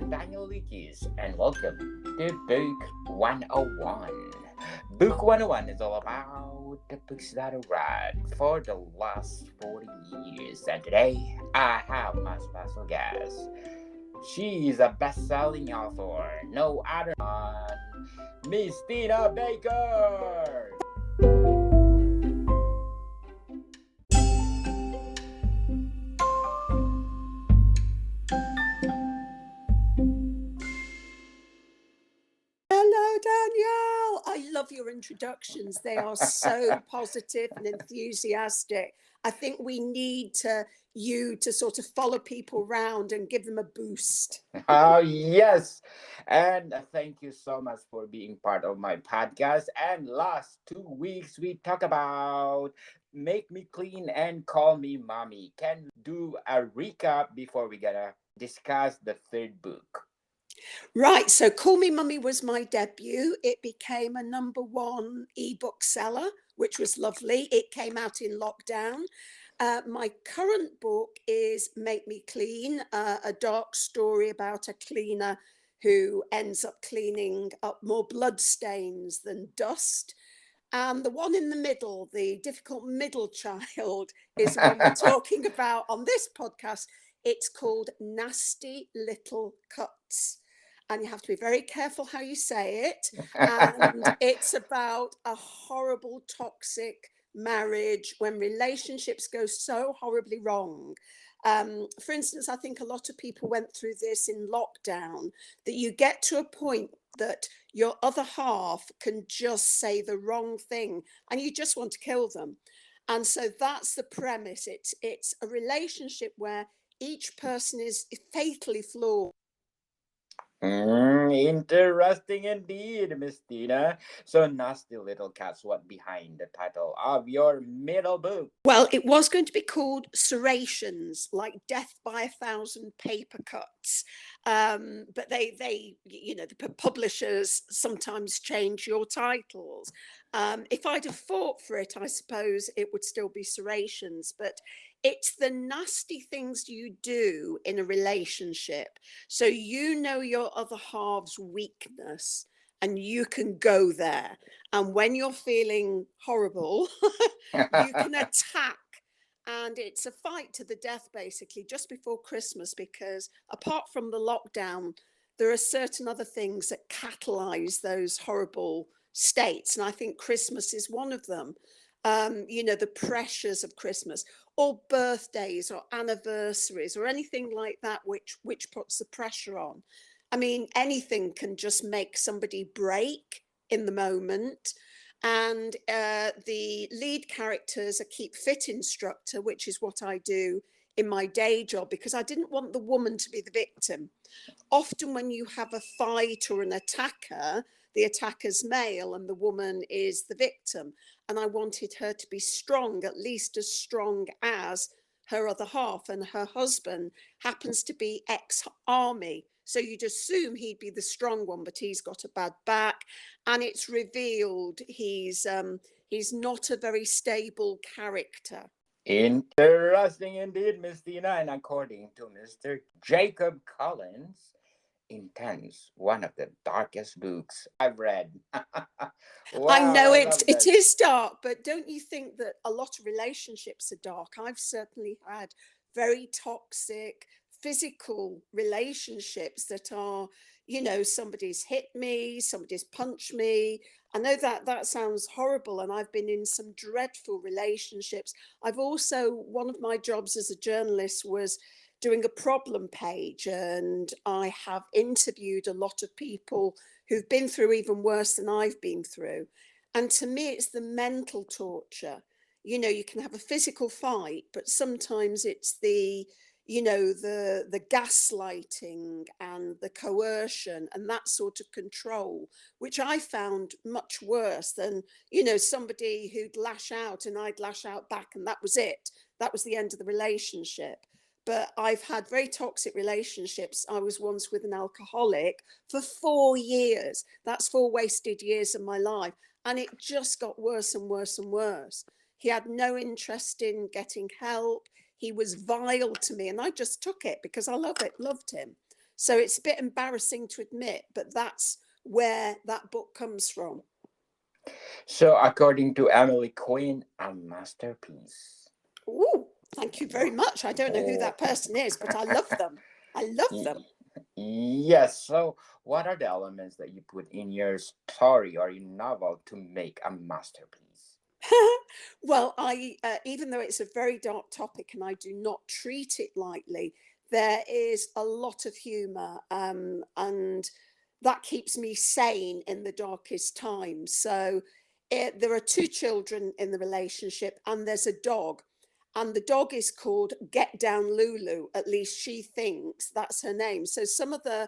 Daniel Lucas, and welcome to Book 101. Book 101 is all about the books that I read for the last 40 years, and today I have my special guest. She is a best-selling author, no other than Miss Tina Baker. Hello, Danielle. I love your introductions. They are so positive and enthusiastic. I think we need you to sort of follow people around and give them a boost. Oh, yes. And thank you so much for being part of my podcast. And last 2 weeks, we talk about Make Me Clean and Call Me Mommy. Can we do a recap before we gonna discuss the third book? Right, so Call Me Mummy was my debut. It became a number one ebook seller, which was lovely. It came out in lockdown. My current book is Make Me Clean, a dark story about a cleaner who ends up cleaning up more bloodstains than dust. And the one in the middle, the difficult middle child, is the one we're talking about on this podcast. It's called Nasty Little Cuts. And you have to be very careful how you say it. And it's about a horrible, toxic marriage when relationships go so horribly wrong. For instance, I think a lot of people went through this in lockdown, that you get to a point that your other half can just say the wrong thing and you just want to kill them. And so that's the premise. It's a relationship where each person is fatally flawed. Interesting indeed, Miss Tina. So, Nasty Little Cats, what behind the title of your middle book? Well, it was going to be called Serrations, like death by 1,000 paper cuts. But the publishers sometimes change your titles. If I'd have fought for it, I suppose it would still be Serrations. But it's the nasty things you do in a relationship. So you know your other half's weakness and you can go there. And when you're feeling horrible, you can attack. And it's a fight to the death, basically, just before Christmas, because apart from the lockdown, there are certain other things that catalyze those horrible states. And I think Christmas is one of them. The pressures of Christmas, or birthdays or anniversaries or anything like that, which puts the pressure on. I mean, anything can just make somebody break in the moment. And the lead character is a keep fit instructor, which is what I do in my day job, because I didn't want the woman to be the victim. Often when you have a fight or an attacker, the attacker's male and the woman is the victim. And I wanted her to be strong, at least as strong as her other half. And her husband happens to be ex-army. So you'd assume he'd be the strong one, but he's got a bad back. And it's revealed he's not a very stable character. Interesting indeed, Miss Tina. And according to Mr. Jacob Collins, Intense, one of the darkest books I've read. I Wow, know I it love it that. is dark, but don't you think that a lot of relationships are dark? I've certainly had very toxic physical relationships that are, somebody's hit me, somebody's punched me. I know that sounds horrible, and I've been in some dreadful relationships. I've also, one of my jobs as a journalist was doing a problem page, and I have interviewed a lot of people who've been through even worse than I've been through. And to me, it's the mental torture. You can have a physical fight, but sometimes it's the gaslighting and the coercion and that sort of control, which I found much worse than, somebody who'd lash out and I'd lash out back, and that was it. That was the end of the relationship. But I've had very toxic relationships. I was once with an alcoholic for 4 years. That's 4 wasted years of my life. And it just got worse and worse and worse. He had no interest in getting help. He was vile to me, and I just took it because I loved him. So it's a bit embarrassing to admit, but that's where that book comes from. So, according to Emily Quinn, a masterpiece. Oh, thank you very much. I don't know who Oh. that person is, but I love them. I love them. Yes. So, what are the elements that you put in your story or your novel to make a masterpiece? Well, I even though it's a very dark topic and I do not treat it lightly, there is a lot of humour, and that keeps me sane in the darkest times. So there are two children in the relationship, and there's a dog. And the dog is called Get Down Lulu. At least she thinks that's her name. So some of the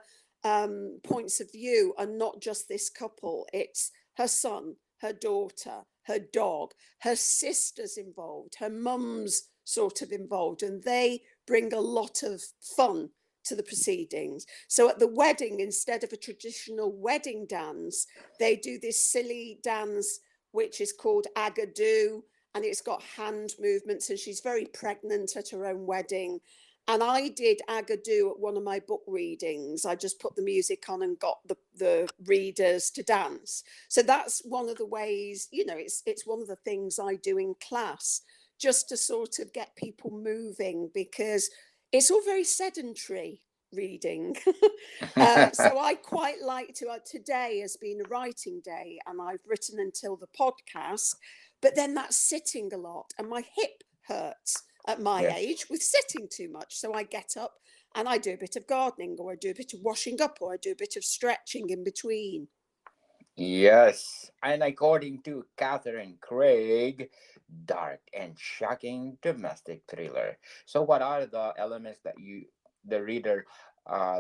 points of view are not just this couple, it's her son, her daughter, her dog, her sister's involved, her mum's sort of involved, and they bring a lot of fun to the proceedings. So at the wedding, instead of a traditional wedding dance, they do this silly dance which is called agadoo, and it's got hand movements, and she's very pregnant at her own wedding. And I did agadoo at one of my book readings. I just put the music on and got the readers to dance. So that's one of the ways, it's one of the things I do in class, just to sort of get people moving, because it's all very sedentary reading. So I quite like to, today has been a writing day and I've written until the podcast, but then that's sitting a lot and my hip hurts at my Yes. age with sitting too much. So I get up and I do a bit of gardening, or I do a bit of washing up, or I do a bit of stretching in between. Yes. And according to Catherine Craig, dark and shocking domestic thriller. So, what are the elements that the reader,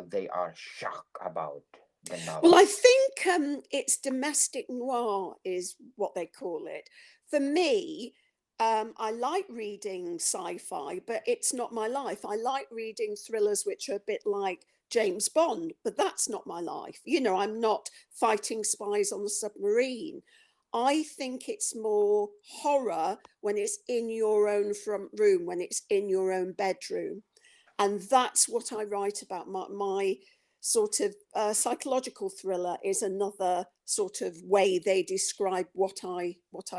they are shocked about the Well, novel? I think it's domestic noir is what they call it. For me, I like reading sci-fi, but it's not my life. I like reading thrillers which are a bit like James Bond, but that's not my life. I'm not fighting spies on a submarine. I think it's more horror when it's in your own front room, when it's in your own bedroom. And that's what I write about. My sort of psychological thriller is another sort of way they describe what I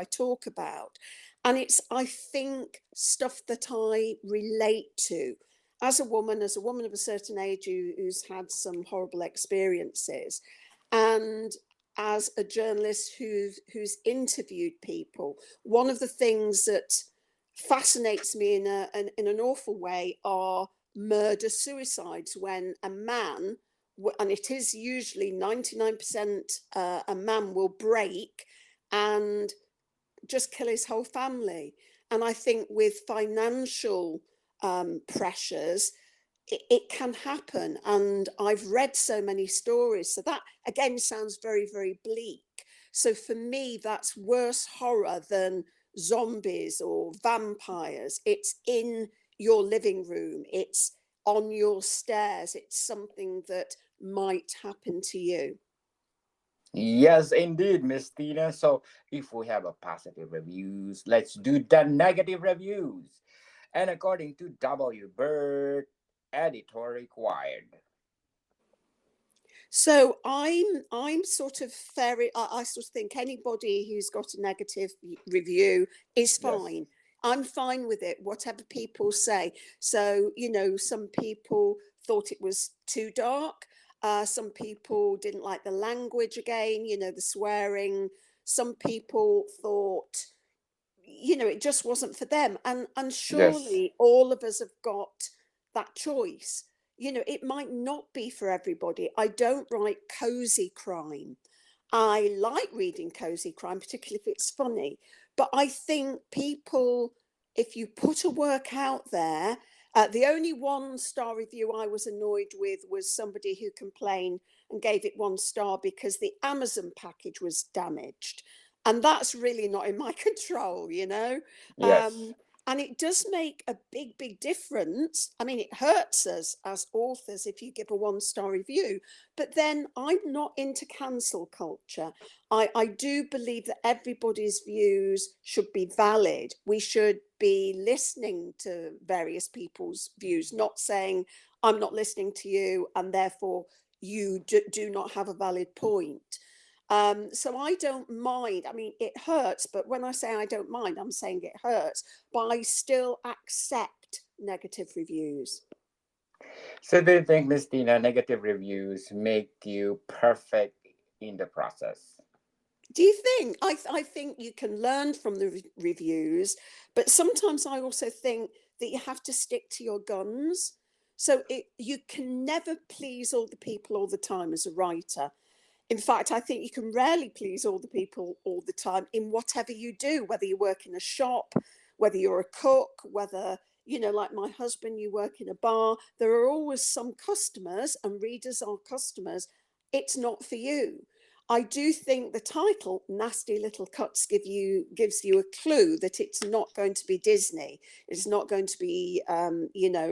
talk about, and it's, I think, stuff that I relate to as a woman of a certain age who's had some horrible experiences, and as a journalist who's interviewed people. One of the things that fascinates me in an awful way are murder suicides, when a man, and it is usually 99% a man, will break and just kill his whole family. And I think with financial pressures, it can happen. And I've read so many stories. So that again sounds very, very bleak. So for me, that's worse horror than zombies or vampires. It's in your living room, it's on your stairs, it's something that might happen to you. Yes, indeed, Miss Tina. So, if we have a positive reviews, let's do the negative reviews. And according to W. Bird, editor required. So I'm sort of very, I sort of think anybody who's got a negative review is Yes. fine. I'm fine with it, whatever people say. So, some people thought it was too dark. Some people didn't like the language again, the swearing. Some people thought, it just wasn't for them. And Yes. surely all of us have got that choice. It might not be for everybody. I don't write cozy crime. I like reading cozy crime, particularly if it's funny. But I think people, if you put a work out there, the only one-star review I was annoyed with was somebody who complained and gave it 1 star because the Amazon package was damaged. And that's really not in my control. Yes. And it does make a big, big difference. I mean, it hurts us as authors if you give a one-star review, but then I'm not into cancel culture. I do believe that everybody's views should be valid. We should be listening to various people's views, not saying, I'm not listening to you, and therefore you do not have a valid point. So I don't mind. I mean, it hurts, but when I say I don't mind, I'm saying it hurts, but I still accept negative reviews. So do you think, Miss Tina, negative reviews make you perfect in the process? Do you think? I think you can learn from the reviews, but sometimes I also think that you have to stick to your guns. So you can never please all the people all the time as a writer. In fact, I think you can rarely please all the people all the time in whatever you do, whether you work in a shop, whether you're a cook, whether, like my husband, you work in a bar. There are always some customers, and readers are customers. It's not for you. I do think the title "Nasty Little Cuts" gives you a clue that it's not going to be Disney. It's not going to be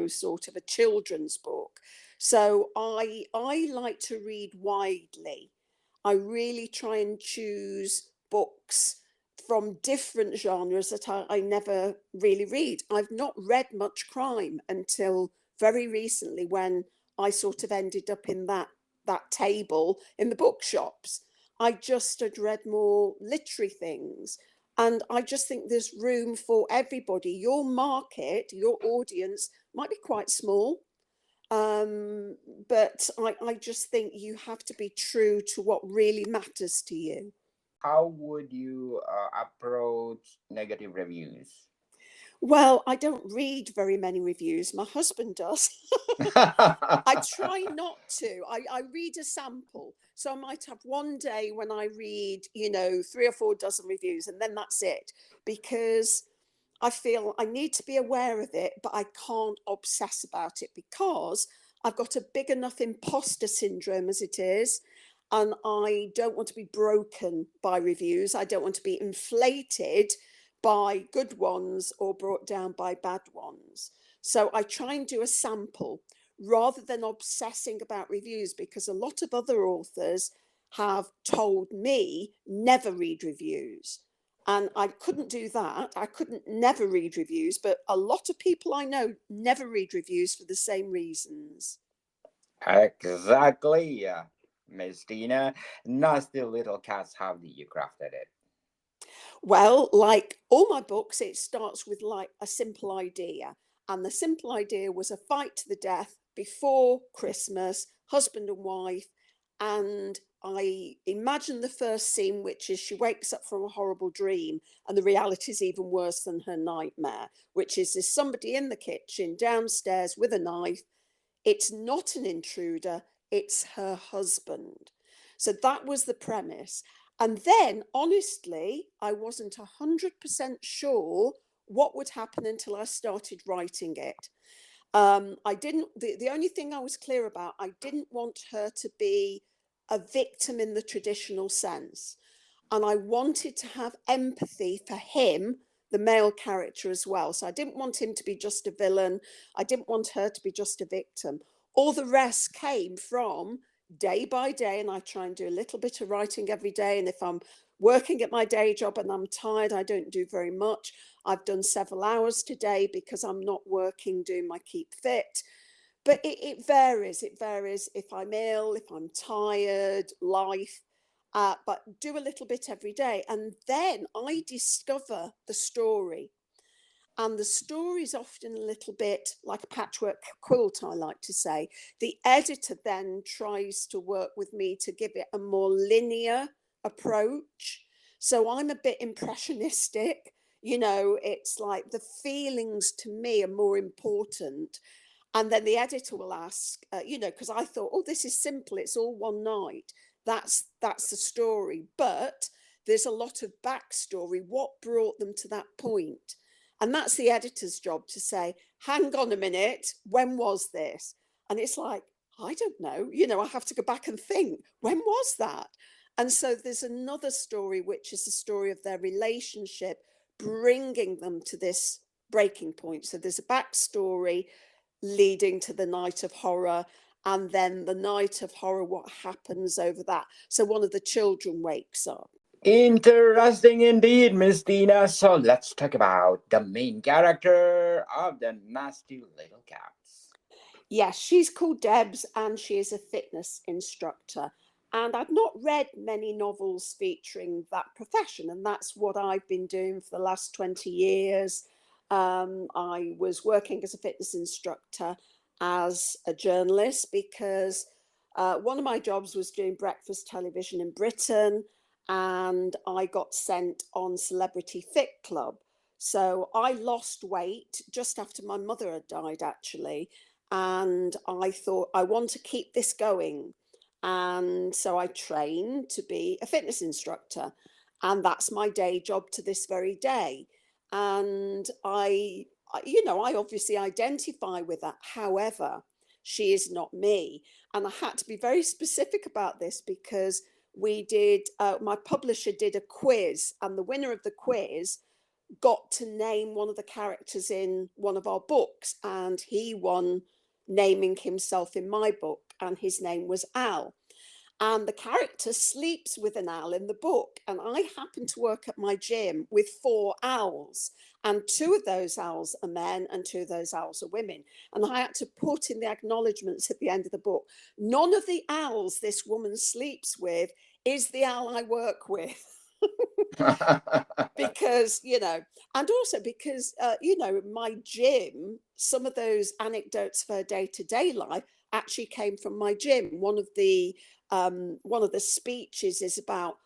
sort of a children's book. So I like to read widely. I really try and choose books from different genres that I never really read. I've not read much crime until very recently, when I sort of ended up in that table in the bookshops. I just had read more literary things. And I just think there's room for everybody. Your market, your audience might be quite small, um, but I just think you have to be true to what really matters to you. How would you approach negative reviews? Well, I don't read very many reviews. My husband does. I try not to. I read a sample. So I might have one day when I read, 3 or 4 dozen reviews, and then that's it. Because I feel I need to be aware of it, but I can't obsess about it, because I've got a big enough imposter syndrome as it is. And I don't want to be broken by reviews. I don't want to be inflated by good ones or brought down by bad ones. So I try and do a sample rather than obsessing about reviews, because a lot of other authors have told me never read reviews. And I couldn't do that. I couldn't never read reviews, but a lot of people I know never read reviews for the same reasons. Exactly, Miss Tina. Nasty little cats. How did you crafted it? Well, like all my books, it starts with like a simple idea. And the simple idea was a fight to the death before Christmas, husband and wife. And I imagine the first scene, which is she wakes up from a horrible dream, and the reality is even worse than her nightmare, which is there's somebody in the kitchen downstairs with a knife. It's not an intruder, it's her husband. So that was the premise. And then, honestly, I wasn't 100% sure what would happen until I started writing it. I didn't, the only thing I was clear about, I didn't want her to be a victim in the traditional sense. And I wanted to have empathy for him, the male character, as well. So I didn't want him to be just a villain. I didn't want her to be just a victim. All the rest came from day by day, and I try and do a little bit of writing every day. And if I'm working at my day job and I'm tired, I don't do very much. I've done several hours today because I'm not working doing my keep fit. But it varies. It varies if I'm ill, if I'm tired, life. But do a little bit every day. And then I discover the story. And the story is often a little bit like a patchwork quilt, I like to say. The editor then tries to work with me to give it a more linear approach. So I'm a bit impressionistic. It's like the feelings to me are more important. And then the editor will ask, because I thought, oh, this is simple. It's all one night. That's the story. But there's a lot of backstory. What brought them to that point? And that's the editor's job to say, hang on a minute, when was this? And it's like, I don't know. I have to go back and think, when was that? And so there's another story, which is the story of their relationship, bringing them to this breaking point. So there's a backstory leading to the night of horror, and then the night of horror, what happens over that. So one of the children wakes up. Interesting indeed, Miss Tina. So let's talk about the main character of the Nasty Little Cats. Yes, she's called Debs and she is a fitness instructor. And I've not read many novels featuring that profession, and that's what I've been doing for the last 20 years. I was working as a fitness instructor as a journalist because one of my jobs was doing breakfast television in Britain, and I got sent on Celebrity Fit Club. So I lost weight just after my mother had died, actually. And I thought, I want to keep this going. And so I trained to be a fitness instructor. And that's my day job to this very day. And I obviously identify with that. However, she is not me. And I had to be very specific about this because my publisher did a quiz, and the winner of the quiz got to name one of the characters in one of our books, and he won naming himself in my book, and his name was Al. And the character sleeps with an owl in the book. And I happen to work at my gym with 4 owls. And 2 of those owls are men and 2 of those owls are women. And I had to put in the acknowledgements at the end of the book, none of the owls this woman sleeps with is the owl I work with. Because, and also because, my gym, some of those anecdotes of her day-to-day life actually came from my gym. One of the speeches is about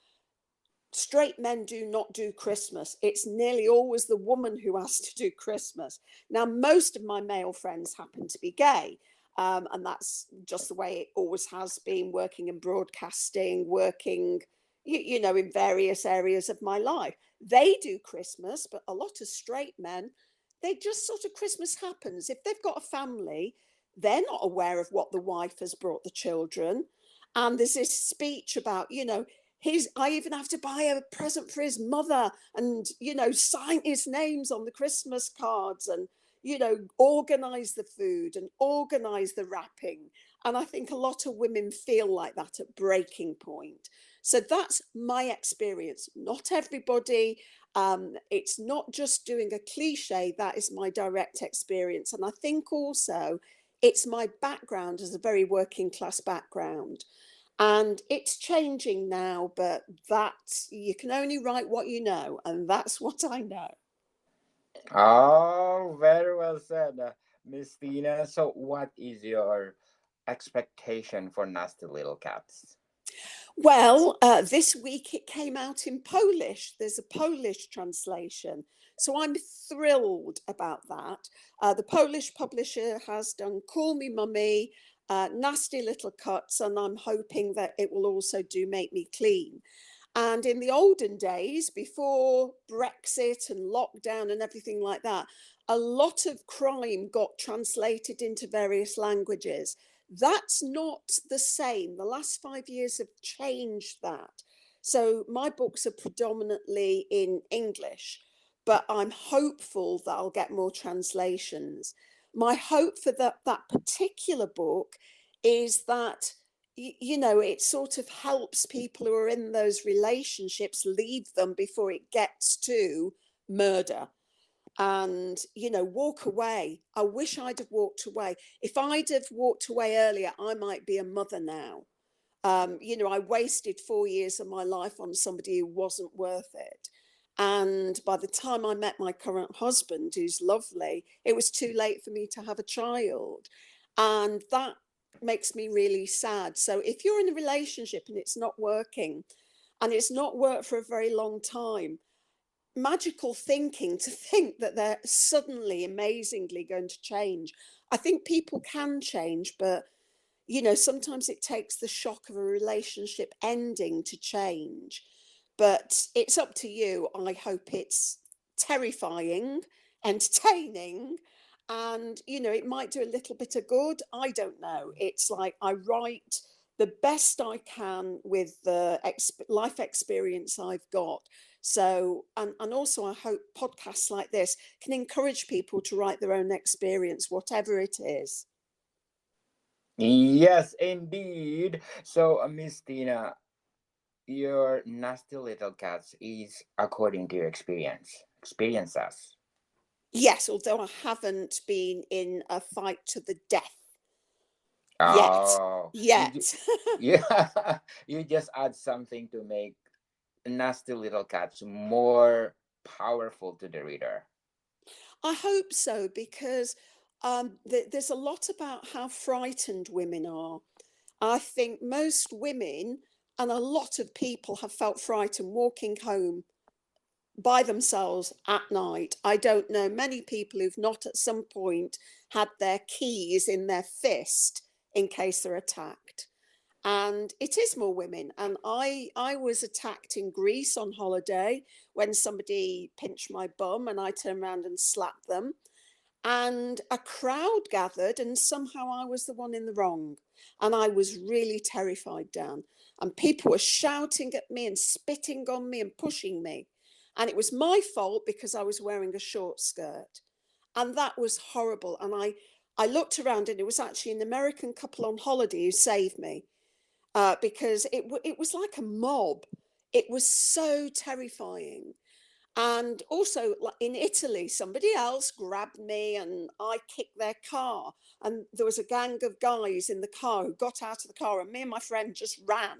straight men do not do Christmas. It's nearly always the woman who has to do Christmas. Now, most of my male friends happen to be gay. And that's just the way it always has been, working in broadcasting, working, in various areas of my life. They do Christmas, but a lot of straight men, they just sort of, Christmas happens. If they've got a family, they're not aware of what the wife has brought the children. And there's this speech about, I even have to buy a present for his mother and, sign his names on the Christmas cards and, organize the food and organize the wrapping. And I think a lot of women feel like that at breaking point. So that's my experience. Not everybody. It's not just doing a cliche. That is my direct experience. And I think also it's my background as a very working class background. And it's changing now, but that you can only write what you know. And that's what I know. Oh, very well said, Miss Tina. So, what is your expectation for Nasty Little Cats? Well, this week it came out in Polish. There's a Polish translation. So I'm thrilled about that. The Polish publisher has done Call Me Mummy, Nasty Little Cuts, and I'm hoping that it will also do Make Me Clean. And in the olden days, before Brexit and lockdown and everything like that, a lot of crime got translated into various languages. That's not the same. The last 5 years have changed that. So my books are predominantly in English, but I'm hopeful that I'll get more translations. My hope for that particular book is that it sort of helps people who are in those relationships leave them before it gets to murder, and walk away. I wish I'd have walked away. If I'd have walked away earlier, I might be a mother now. I wasted 4 years of my life on somebody who wasn't worth it. And by the time I met my current husband, who's lovely, it was too late for me to have a child. And that makes me really sad. So if you're in a relationship and it's not working, and it's not worked for a very long time, magical thinking to think that they're suddenly amazingly going to change. I think people can change, but sometimes it takes the shock of a relationship ending to change. But it's up to you. I hope it's terrifying, entertaining, and it might do a little bit of good. I don't know. It's like I write the best I can with the life experience I've got. So, and also I hope podcasts like this can encourage people to write their own experience, whatever it is. Yes, indeed. So, Miss Tina, your nasty little cats is according to your experiences. Yes, although I haven't been in a fight to the death yet. Oh, Yet. yeah, you just add something to make nasty little cats more powerful to the reader. I hope so, because there's a lot about how frightened women are. I think most women and a lot of people have felt frightened walking home by themselves at night. I don't know many people who've not at some point had their keys in their fist in case they're attacked. And it is more women. And I was attacked in Greece on holiday when somebody pinched my bum and I turned around and slapped them. And a crowd gathered, and somehow I was the one in the wrong. And I was really terrified, Dan. And people were shouting at me and spitting on me and pushing me. And it was my fault because I was wearing a short skirt. And that was horrible. And I looked around, and it was actually an American couple on holiday who saved me, because it was like a mob. It was so terrifying. And also, like in Italy, somebody else grabbed me and I kicked their car. And there was a gang of guys in the car who got out of the car, and me and my friend just ran.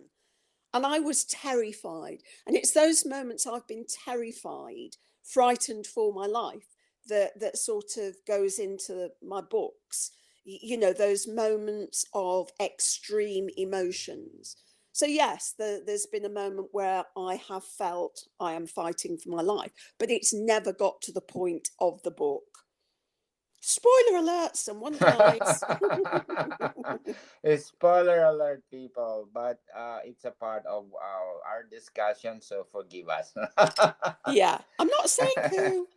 And I was terrified. And it's those moments I've been terrified, frightened for my life, that sort of goes into my books. You know, those moments of extreme emotions. So, yes, there's been a moment where I have felt I am fighting for my life, but it's never got to the point of the book. Spoiler alert, someone dies. Spoiler alert, people, but it's a part of our discussion, so forgive us. Yeah, I'm not saying who.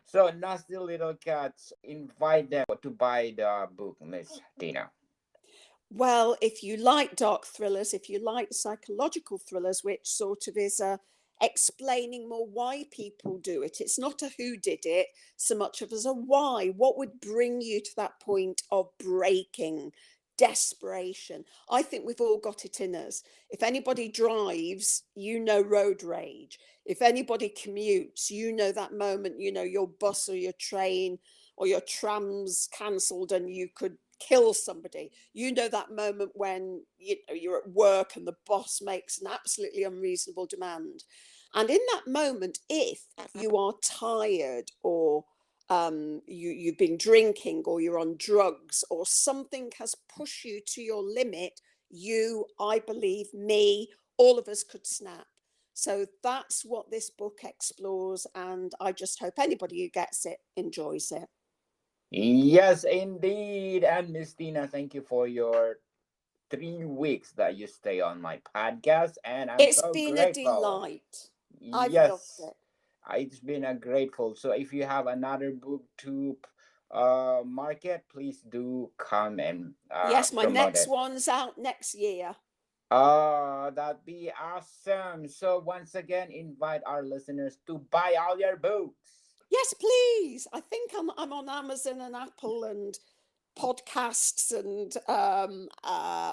So, nasty little cats, invite them to buy the book, Miss Tina. Well, if you like dark thrillers, if you like psychological thrillers, which sort of is explaining more why people do it, it's not a who did it so much of as a why. What would bring you to that point of breaking, desperation? I think we've all got it in us. If anybody drives, you know road rage. If anybody commutes, you know that moment, you know, your bus or your train or your tram's cancelled and you could kill somebody. You know that moment when you're at work and the boss makes an absolutely unreasonable demand. And in that moment, if you are tired, or you've been drinking, or you're on drugs, or something has pushed you to your limit, you, I believe, me, all of us could snap. So that's what this book explores. And I just hope anybody who gets it enjoys it. Yes, indeed. And Miss Tina, thank you for your 3 weeks that you stay on my podcast, and I'm It's so been a grateful. delight. I've loved Yes, it. it's been a grateful. So if you have another book to market, please do come and Yes, my promote next it. one's out next year. Oh, that'd be awesome. So once again, invite our listeners to buy all your books. Yes, please. I think I'm on Amazon and Apple and podcasts and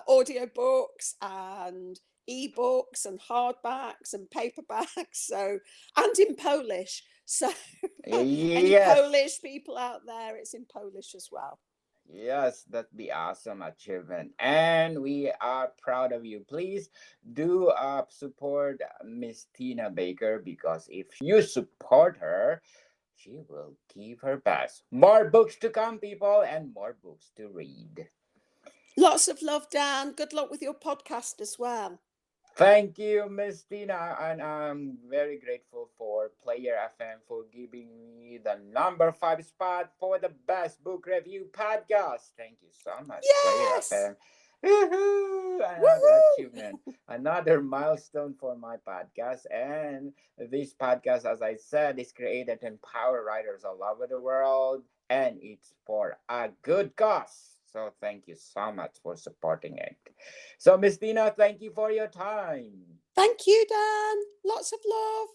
audiobooks and ebooks and hardbacks and paperbacks. So, and in Polish. So, any Yes. Polish people out there, it's in Polish as well. Yes, that'd be awesome achievement. And we are proud of you. Please do support Miss Tina Baker, because if you support her, she will give her best. More books to come, people, and more books to read. Lots of love, Dan. Good luck with your podcast as well. Thank you, Miss Tina, and I'm very grateful for Player FM for giving me the number 5 spot for the best book review podcast. Thank you so much, Player Yes. FM. Woohoo! Another achievement, Woohoo! another milestone for my podcast. And this podcast, as I said, is created to empower writers all over the world, and it's for a good cause. So thank you so much for supporting it. So Miss Tina, thank you for your time. Thank you, Dan. Lots of love.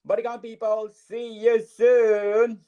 Bodyguard people, see you soon.